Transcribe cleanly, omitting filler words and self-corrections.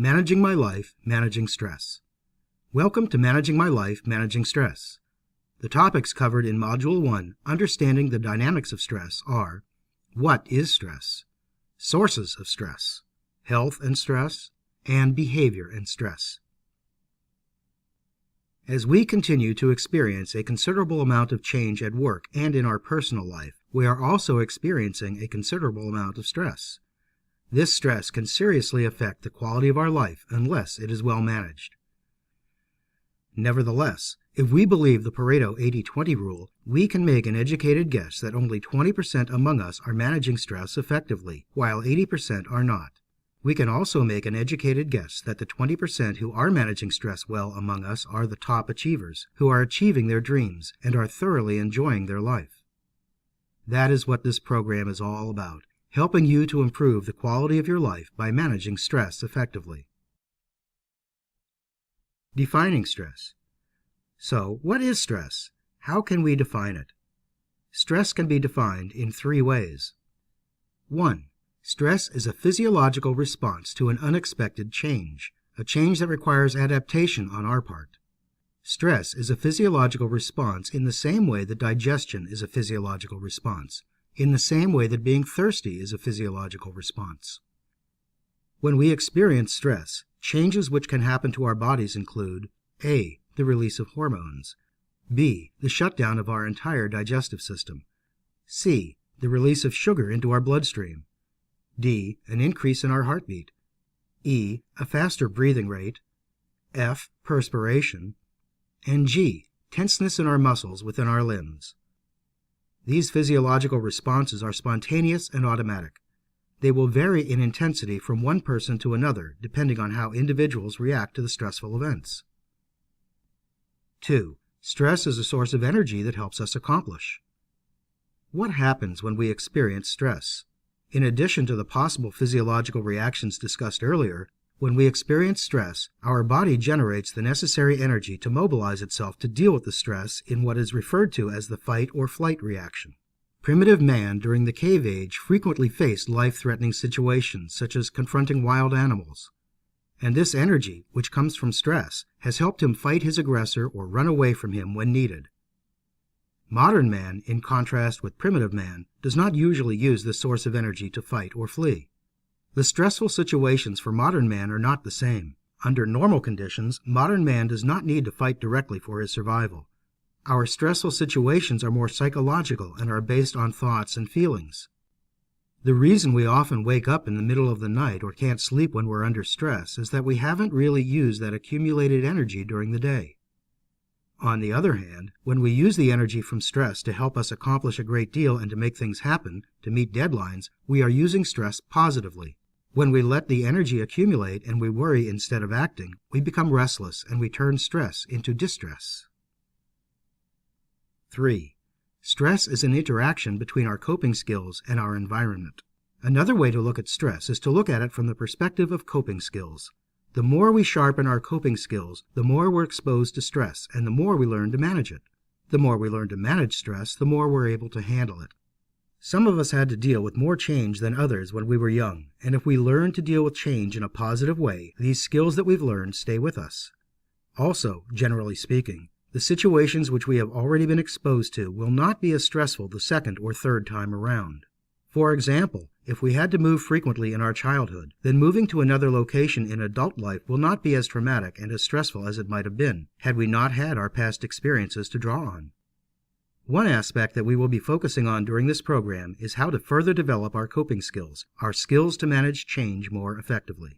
Managing My Life, Managing Stress. Welcome to Managing My Life, Managing Stress. The topics covered in Module 1, Understanding the Dynamics of Stress, are: what is stress? Sources of stress, health and stress, and behavior and stress. As we continue to experience a considerable amount of change at work and in our personal life, we are also experiencing a considerable amount of stress. This stress can seriously affect the quality of our life unless it is well managed. Nevertheless, if we believe the Pareto 80-20 rule, we can make an educated guess that only 20% among us are managing stress effectively, while 80% are not. We can also make an educated guess that the 20% who are managing stress well among us are the top achievers, who are achieving their dreams and are thoroughly enjoying their life. That is what this program is all about, helping you to improve the quality of your life by managing stress effectively. Defining stress. So, what is stress? How can we define it? Stress can be defined in 3 ways. 1. Stress is a physiological response to an unexpected change, a change that requires adaptation on our part. Stress is a physiological response in the same way that digestion is a physiological response, in the same way that being thirsty is a physiological response. When we experience stress, changes which can happen to our bodies include: A. The release of hormones. B. The shutdown of our entire digestive system. C. The release of sugar into our bloodstream. D. An increase in our heartbeat. E. A faster breathing rate. F. Perspiration. And G. Tenseness in our muscles within our limbs. These physiological responses are spontaneous and automatic. They will vary in intensity from one person to another, depending on how individuals react to the stressful events. 2. Stress is a source of energy that helps us accomplish. What happens when we experience stress? In addition to the possible physiological reactions discussed earlier, when we experience stress, our body generates the necessary energy to mobilize itself to deal with the stress in what is referred to as the fight or flight reaction. Primitive man during the cave age frequently faced life-threatening situations such as confronting wild animals. And this energy, which comes from stress, has helped him fight his aggressor or run away from him when needed. Modern man, in contrast with primitive man, does not usually use this source of energy to fight or flee. The stressful situations for modern man are not the same. Under normal conditions, modern man does not need to fight directly for his survival. Our stressful situations are more psychological and are based on thoughts and feelings. The reason we often wake up in the middle of the night or can't sleep when we're under stress is that we haven't really used that accumulated energy during the day. On the other hand, when we use the energy from stress to help us accomplish a great deal and to make things happen, to meet deadlines, we are using stress positively. When we let the energy accumulate and we worry instead of acting, we become restless and we turn stress into distress. 3. Stress is an interaction between our coping skills and our environment. Another way to look at stress is to look at it from the perspective of coping skills. The more we sharpen our coping skills, the more we're exposed to stress and the more we learn to manage it. The more we learn to manage stress, the more we're able to handle it. Some of us had to deal with more change than others when we were young, and if we learn to deal with change in a positive way, these skills that we've learned stay with us. Also, generally speaking, the situations which we have already been exposed to will not be as stressful the second or third time around. For example, if we had to move frequently in our childhood, then moving to another location in adult life will not be as traumatic and as stressful as it might have been, had we not had our past experiences to draw on. One aspect that we will be focusing on during this program is how to further develop our coping skills, our skills to manage change more effectively.